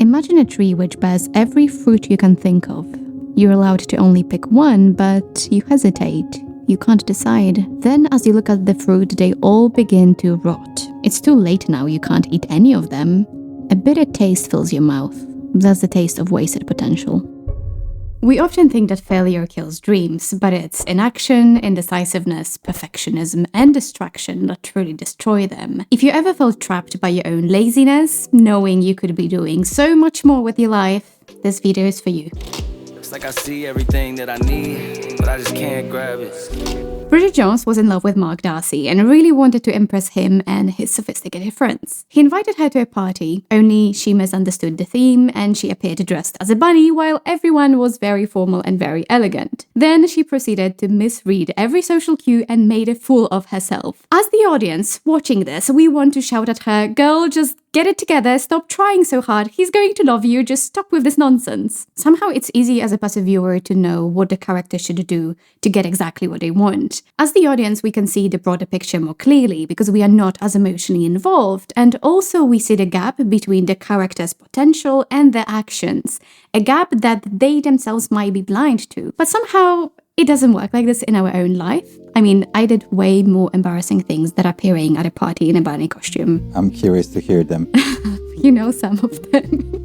Imagine a tree which bears every fruit you can think of. You're allowed to only pick one, but you hesitate. You can't decide. Then as you look at the fruit, they all begin to rot. It's too late now, you can't eat any of them. A bitter taste fills your mouth. That's the taste of wasted potential. We often think that failure kills dreams, but it's inaction, indecisiveness, perfectionism, and distraction that truly destroy them. If you ever felt trapped by your own laziness, knowing you could be doing so much more with your life, this video is for you. It's like I see everything that I need, but I just can't grab it. Bridget Jones was in love with Mark Darcy and really wanted to impress him and his sophisticated friends. He invited her to a party, only she misunderstood the theme and she appeared dressed as a bunny while everyone was very formal and very elegant. Then she proceeded to misread every social cue and made a fool of herself. As the audience watching this, we want to shout at her, "Girl, just get it together, stop trying so hard, he's going to love you, just stop with this nonsense." Somehow it's easy as a passive viewer to know what the character should do to get exactly what they want. As the audience, we can see the broader picture more clearly because we are not as emotionally involved, and also we see the gap between the character's potential and their actions, a gap that they themselves might be blind to. But somehow it doesn't work like this in our own life. I mean, I did way more embarrassing things than appearing at a party in a bunny costume. I'm curious to hear them. You know some of them.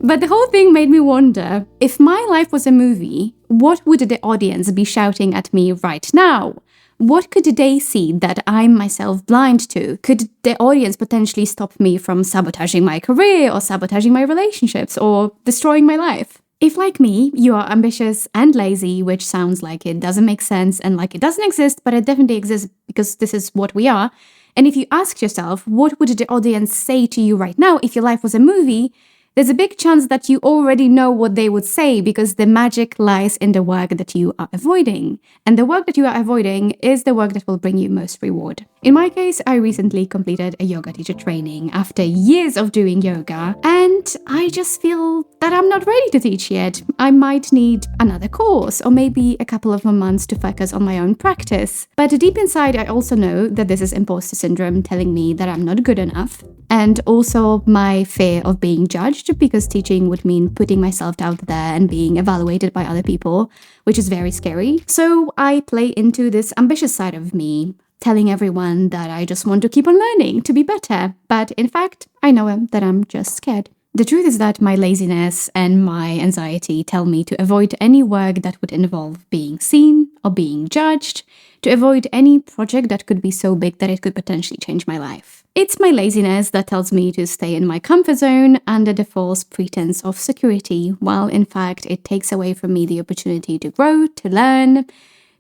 But the whole thing made me wonder, if my life was a movie, what would the audience be shouting at me right now? What could they see that I'm myself blind to? Could the audience potentially stop me from sabotaging my career or sabotaging my relationships or destroying my life? If, like me, you are ambitious and lazy, which sounds like it doesn't make sense and like it doesn't exist, but it definitely exists because this is what we are, and if you ask yourself, what would the audience say to you right now if your life was a movie, there's a big chance that you already know what they would say because the magic lies in the work that you are avoiding. And the work that you are avoiding is the work that will bring you most reward. In my case, I recently completed a yoga teacher training after years of doing yoga, and I just feel that I'm not ready to teach yet. I might need another course or maybe a couple of more months to focus on my own practice. But deep inside, I also know that this is imposter syndrome telling me that I'm not good enough, and also my fear of being judged, because teaching would mean putting myself out there and being evaluated by other people, which is very scary. So I play into this ambitious side of me, telling everyone that I just want to keep on learning to be better. But in fact, I know that I'm just scared. The truth is that my laziness and my anxiety tell me to avoid any work that would involve being seen or being judged, to avoid any project that could be so big that it could potentially change my life. It's my laziness that tells me to stay in my comfort zone under the false pretense of security, while in fact it takes away from me the opportunity to grow, to learn,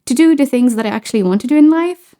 to do the things that I actually want to do in life.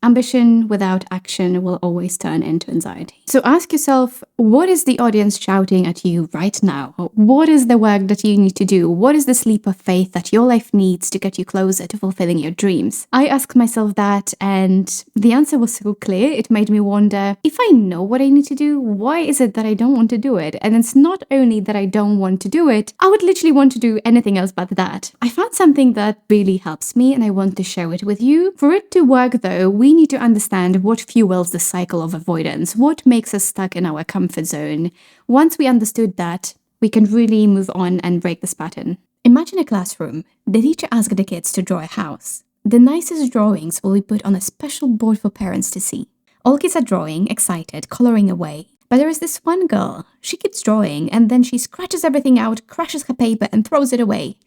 Ambition without action will always turn into anxiety. So ask yourself, what is the audience shouting at you right now? What is the work that you need to do? What is the leap of faith that your life needs to get you closer to fulfilling your dreams? I asked myself that, and the answer was so clear, it made me wonder, if I know what I need to do, why is it that I don't want to do it? And it's not only that I don't want to do it, I would literally want to do anything else but that. I found something that really helps me and I want to share it with you. For it to work though, we need to understand what fuels the cycle of avoidance, what makes us stuck in our comfort zone. Once we understood that, we can really move on and break this pattern. Imagine a classroom. The teacher asks the kids to draw a house. The nicest drawings will be put on a special board for parents to see. All kids are drawing, excited, coloring away. But there is this one girl. She keeps drawing and then she scratches everything out, crushes her paper and throws it away.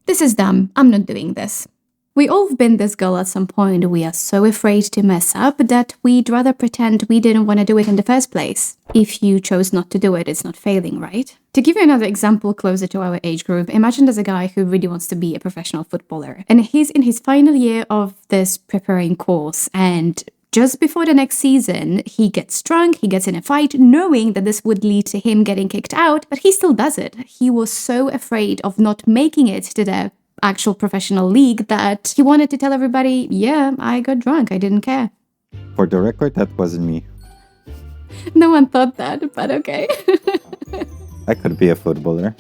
This is dumb. I'm not doing this. We all have been this girl at some point. We are so afraid to mess up that we'd rather pretend we didn't want to do it in the first place. If you chose not to do it, it's not failing, right? To give you another example closer to our age group, imagine there's a guy who really wants to be a professional footballer. And he's in his final year of this preparing course, and just before the next season, he gets drunk, he gets in a fight, knowing that this would lead to him getting kicked out, but he still does it. He was so afraid of not making it to the actual professional league that he wanted to tell everybody, yeah, I got drunk, I didn't care. For the record, that wasn't me. No one thought that, but okay. I could be a footballer.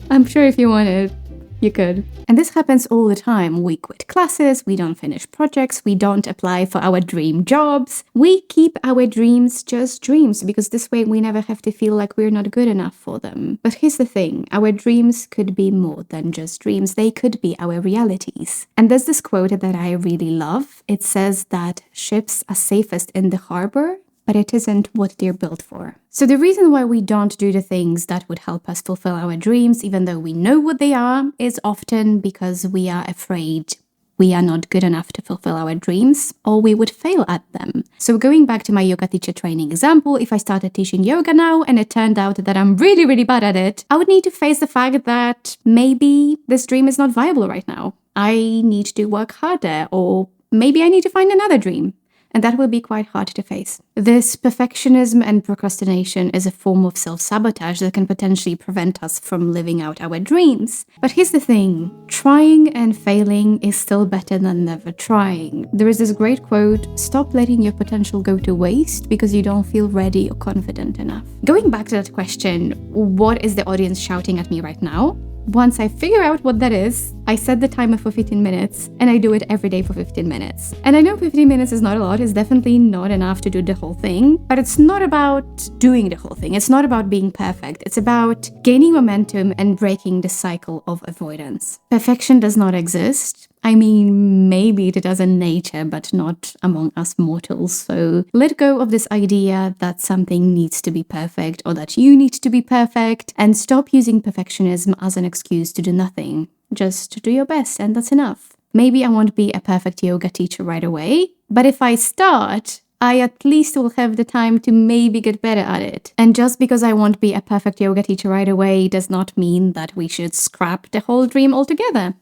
I'm sure if you wanted, You could. And this happens all the time. We quit classes, we don't finish projects, we don't apply for our dream jobs. We keep our dreams just dreams because this way we never have to feel like we're not good enough for them. But here's the thing, our dreams could be more than just dreams. They could be our realities. And there's this quote that I really love. It says that ships are safest in the harbor, but it isn't what they're built for. So the reason why we don't do the things that would help us fulfill our dreams, even though we know what they are, is often because we are afraid we are not good enough to fulfill our dreams, or we would fail at them. So going back to my yoga teacher training example, if I started teaching yoga now and it turned out that I'm really, really bad at it, I would need to face the fact that maybe this dream is not viable right now. I need to work harder, or maybe I need to find another dream. And that will be quite hard to face. This perfectionism and procrastination is a form of self-sabotage that can potentially prevent us from living out our dreams. But here's the thing, trying and failing is still better than never trying. There is this great quote, stop letting your potential go to waste because you don't feel ready or confident enough. Going back to that question, what is the audience shouting at me right now? Once I figure out what that is, I set the timer for 15 minutes and I do it every day for 15 minutes. And I know 15 minutes is not a lot, it's definitely not enough to do the whole thing, but it's not about doing the whole thing. It's not about being perfect. It's about gaining momentum and breaking the cycle of avoidance. Perfection does not exist. I mean, maybe it does in nature, but not among us mortals. So let go of this idea that something needs to be perfect or that you need to be perfect, and stop using perfectionism as an excuse to do nothing. Just do your best and that's enough. Maybe I won't be a perfect yoga teacher right away, but if I start, I at least will have the time to maybe get better at it. And just because I won't be a perfect yoga teacher right away does not mean that we should scrap the whole dream altogether.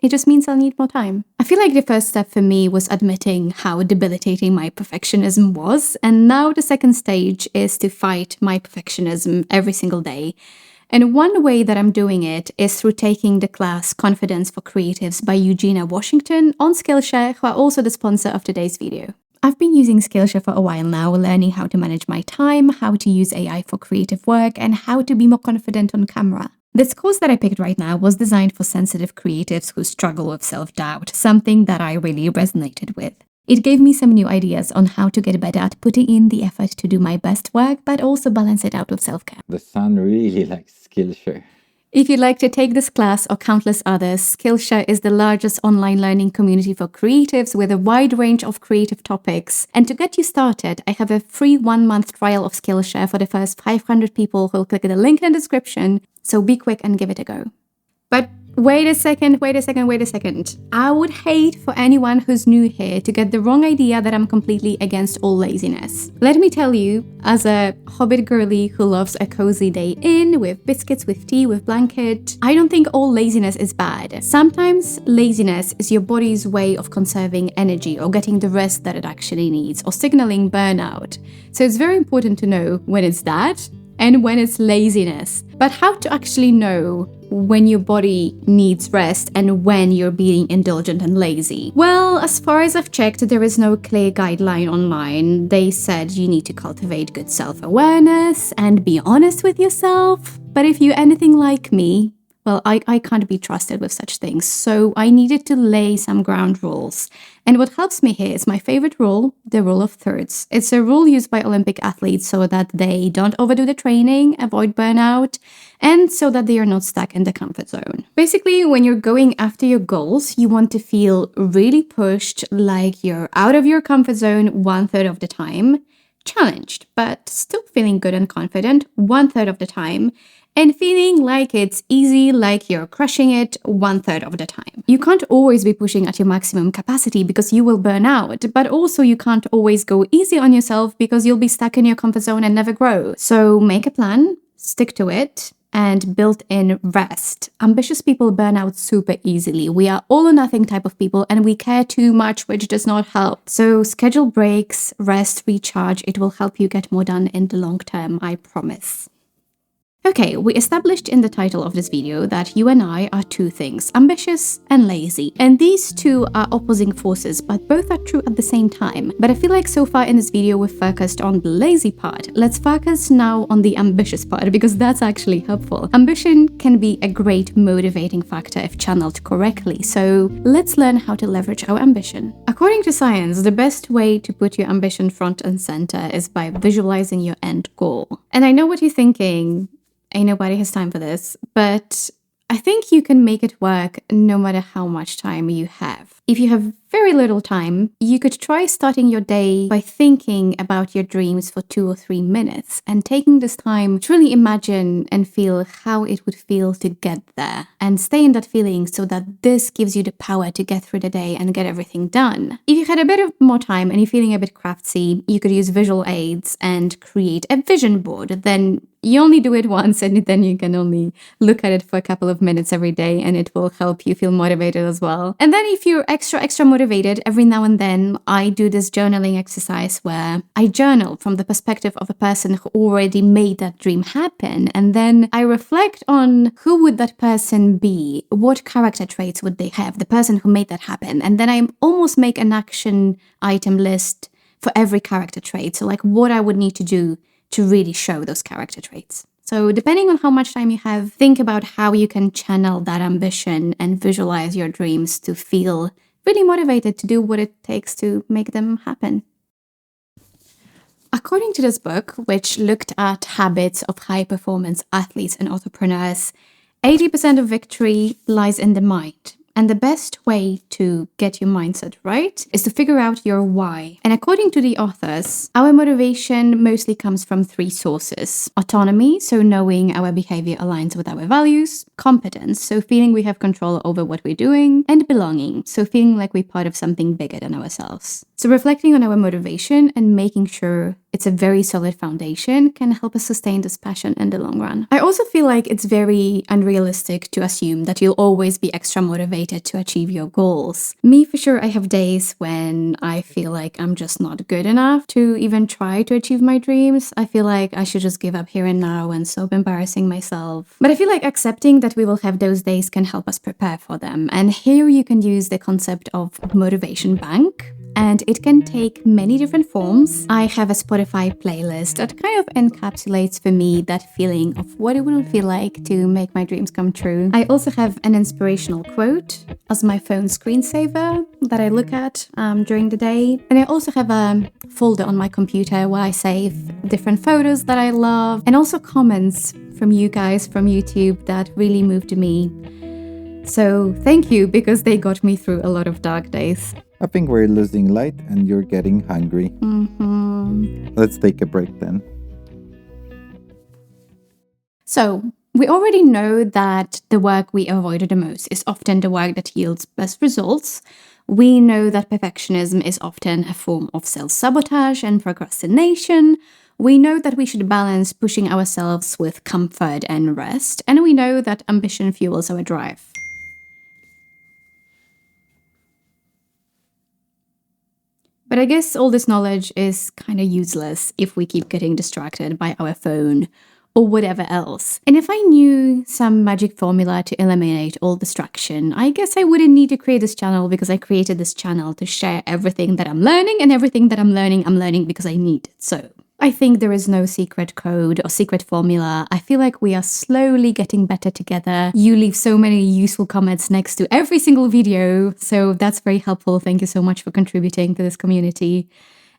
It just means I'll need more time. I feel like the first step for me was admitting how debilitating my perfectionism was, and now the second stage is to fight my perfectionism every single day. And one way that I'm doing it is through taking the class Confidence for Creatives by Eugenia Washington on Skillshare, who are also the sponsor of today's video. I've been using Skillshare for a while now, learning how to manage my time, how to use AI for creative work, and how to be more confident on camera. This course that I picked right now was designed for sensitive creatives who struggle with self-doubt, something that I really resonated with. It gave me some new ideas on how to get better at putting in the effort to do my best work, but also balance it out with self-care. The son really likes Skillshare. If you'd like to take this class or countless others, Skillshare is the largest online learning community for creatives with a wide range of creative topics. And to get you started, I have a free 1-month trial of Skillshare for the first 500 people who'll click the link in the description. So be quick and give it a go. But wait a second. I would hate for anyone who's new here to get the wrong idea that I'm completely against all laziness. Let me tell you, as a hobbit girly who loves a cozy day in, with biscuits, with tea, with blanket, I don't think all laziness is bad. Sometimes laziness is your body's way of conserving energy or getting the rest that it actually needs, or signaling burnout. So it's very important to know when it's that and when it's laziness. But how to actually know when your body needs rest and when you're being indulgent and lazy? Well, as far as I've checked, there is no clear guideline online. They said you need to cultivate good self-awareness and be honest with yourself. But if you're anything like me, well, I can't be trusted with such things, so I needed to lay some ground rules. And what helps me here is my favorite rule, the rule of thirds. It's a rule used by Olympic athletes so that they don't overdo the training, avoid burnout, and so that they are not stuck in the comfort zone. Basically, when you're going after your goals, you want to feel really pushed, like you're out of your comfort zone 1/3 of the time, challenged, but still feeling good and confident 1/3 of the time, and feeling like it's easy, like you're crushing it 1/3 of the time. You can't always be pushing at your maximum capacity because you will burn out, but also you can't always go easy on yourself because you'll be stuck in your comfort zone and never grow. So make a plan, stick to it, and build in rest. Ambitious people burn out super easily. We are all or nothing type of people and we care too much, which does not help. So schedule breaks, rest, recharge. It will help you get more done in the long term, I promise. Okay, we established in the title of this video that you and I are two things, ambitious and lazy. And these two are opposing forces, but both are true at the same time. But I feel like so far in this video we've focused on the lazy part. Let's focus now on the ambitious part, because that's actually helpful. Ambition can be a great motivating factor if channeled correctly, so let's learn how to leverage our ambition. According to science, the best way to put your ambition front and center is by visualizing your end goal. And I know what you're thinking. Ain't nobody has time for this, but I think you can make it work no matter how much time you have. If you have very little time, you could try starting your day by thinking about your dreams for 2 or 3 minutes and taking this time to really imagine and feel how it would feel to get there and stay in that feeling so that this gives you the power to get through the day and get everything done. If you had a bit of more time and you're feeling a bit craftsy, you could use visual aids and create a vision board. Then you only do it once and then you can only look at it for a couple of minutes every day and it will help you feel motivated as well. And then if you're extra motivated, every now and then I do this journaling exercise where I journal from the perspective of a person who already made that dream happen. And then I reflect on who would that person be? What character traits would they have? The person who made that happen. And then I almost make an action item list for every character trait. So like what I would need to do to really show those character traits. So depending on how much time you have, think about how you can channel that ambition and visualize your dreams to feel really motivated to do what it takes to make them happen. According to this book, which looked at habits of high-performance athletes and entrepreneurs, 80% of victory lies in the mind. And the best way to get your mindset right is to figure out your why. And according to the authors, our motivation mostly comes from 3 sources. Autonomy, so knowing our behavior aligns with our values. Competence, so feeling we have control over what we're doing. And belonging, so feeling like we're part of something bigger than ourselves. So reflecting on our motivation and making sure it's a very solid foundation can help us sustain this passion in the long run. I also feel like it's very unrealistic to assume that you'll always be extra motivated to achieve your goals. Me, for sure, I have days when I feel like I'm just not good enough to even try to achieve my dreams. I feel like I should just give up here and now and stop embarrassing myself. But I feel like accepting that we will have those days can help us prepare for them. And here you can use the concept of motivation bank. And it can take many different forms. I have a Spotify playlist that kind of encapsulates for me that feeling of what it would feel like to make my dreams come true. I also have an inspirational quote as my phone screensaver that I look at during the day. And I also have a folder on my computer where I save different photos that I love and also comments from you guys from YouTube that really moved me. So thank you, because they got me through a lot of dark days. I think we're losing light and you're getting hungry. Let's take a break then. So, we already know that the work we avoid the most is often the work that yields best results. We know that perfectionism is often a form of self-sabotage and procrastination. We know that we should balance pushing ourselves with comfort and rest. And we know that ambition fuels our drive. But I guess all this knowledge is kind of useless if we keep getting distracted by our phone or whatever else. And if I knew some magic formula to eliminate all distraction, I guess I wouldn't need to create this channel, because I created this channel to share everything that I'm learning, and everything that I'm learning because I need it. So I think there is no secret code or secret formula. I feel like we are slowly getting better together. You leave so many useful comments next to every single video, so that's very helpful. Thank you so much for contributing to this community.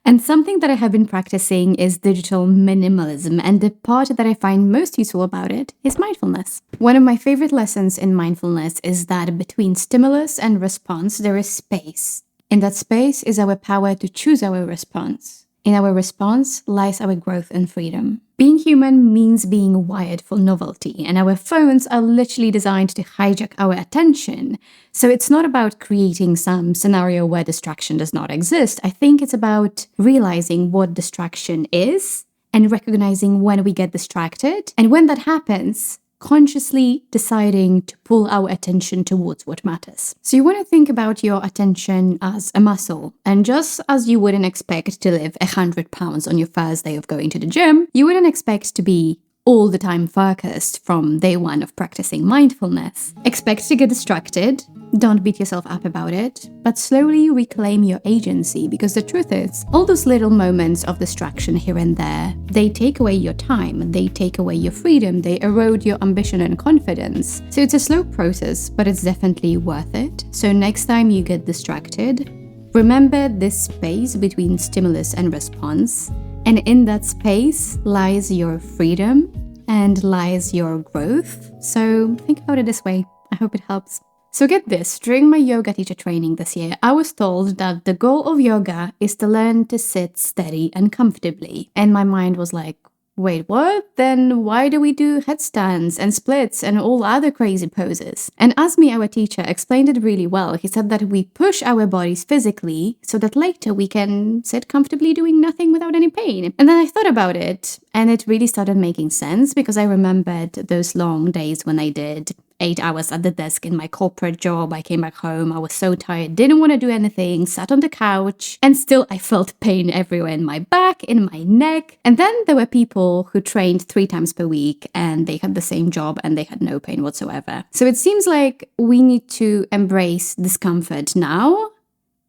And something that I have been practicing is digital minimalism, and the part that I find most useful about it is mindfulness. One of my favorite lessons in mindfulness is that between stimulus and response, there is space. In that space is our power to choose our response. In our response lies our growth and freedom. Being human means being wired for novelty, and our phones are literally designed to hijack our attention. So it's not about creating some scenario where distraction does not exist. I think it's about realizing what distraction is and recognizing when we get distracted. And when that happens, consciously deciding to pull our attention towards what matters. So you want to think about your attention as a muscle. And just as you wouldn't expect to lift 100 pounds on your first day of going to the gym, you wouldn't expect to be all the time focused from day one of practicing mindfulness. Expect to get distracted. Don't beat yourself up about it, but slowly reclaim your agency, because the truth is, all those little moments of distraction here and there, they take away your time, they take away your freedom, they erode your ambition and confidence. So it's a slow process, but it's definitely worth it. So next time you get distracted, remember this space between stimulus and response, and in that space lies your freedom and lies your growth. So think about it this way. I hope it helps. So get this, during my yoga teacher training this year, I was told that the goal of yoga is to learn to sit steady and comfortably. And my mind was like, wait, what? Then why do we do headstands and splits and all other crazy poses? And Asmi, our teacher, explained it really well. He said that we push our bodies physically so that later we can sit comfortably doing nothing without any pain. And then I thought about it, and it really started making sense, because I remembered those long days when I did 8 hours at the desk in my corporate job. I came back home, I was so tired, didn't want to do anything, sat on the couch, and still I felt pain everywhere in my back, in my neck. And then there were people who trained 3 times per week and they had the same job and they had no pain whatsoever. So it seems like we need to embrace discomfort now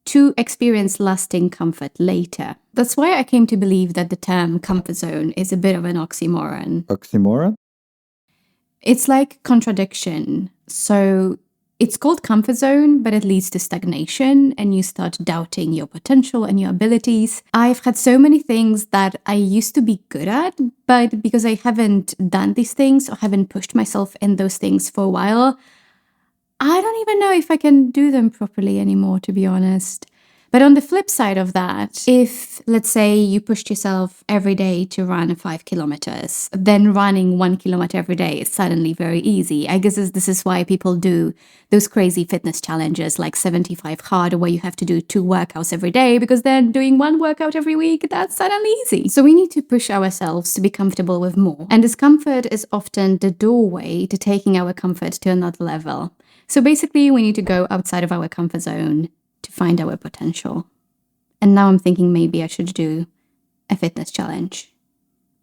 to experience lasting comfort later. That's why I came to believe that the term comfort zone is a bit of an oxymoron. Oxymoron? It's like contradiction. So it's called comfort zone, but it leads to stagnation and you start doubting your potential and your abilities. I've had so many things that I used to be good at, but because I haven't done these things or haven't pushed myself in those things for a while, I don't even know if I can do them properly anymore, to be honest. But on the flip side of that, if, let's say, you pushed yourself every day to run 5 kilometers, then running 1 kilometer every day is suddenly very easy. I guess this is why people do those crazy fitness challenges like 75 hard, where you have to do 2 workouts every day, because then doing 1 workout every week, that's suddenly easy. So we need to push ourselves to be comfortable with more. And discomfort is often the doorway to taking our comfort to another level. So basically, we need to go outside of our comfort zone to find our potential. And now I'm thinking maybe I should do a fitness challenge,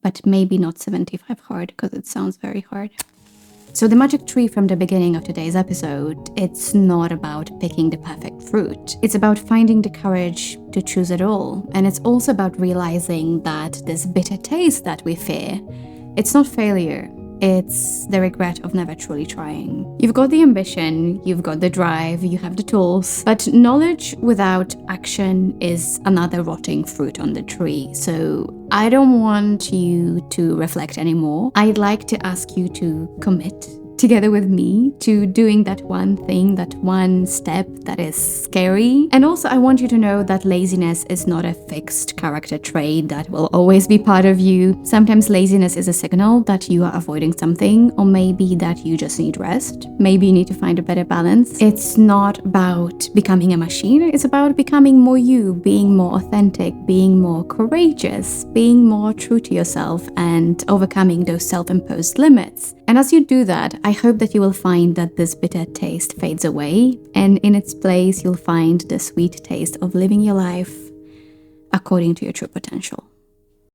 but maybe not 75 hard, because it sounds very hard. So the magic tree from the beginning of today's episode, it's not about picking the perfect fruit. It's about finding the courage to choose it all. And it's also about realizing that this bitter taste that we fear, it's not failure. It's the regret of never truly trying. You've got the ambition, you've got the drive, you have the tools, but knowledge without action is another rotting fruit on the tree. So I don't want you to reflect anymore. I'd like to ask you to commit together with me to doing that one thing, that one step that is scary. And also I want you to know that laziness is not a fixed character trait that will always be part of you. Sometimes laziness is a signal that you are avoiding something, or maybe that you just need rest. Maybe you need to find a better balance. It's not about becoming a machine. It's about becoming more you, being more authentic, being more courageous, being more true to yourself, and overcoming those self-imposed limits. And as you do that, I hope that you will find that this bitter taste fades away, and in its place, you'll find the sweet taste of living your life according to your true potential.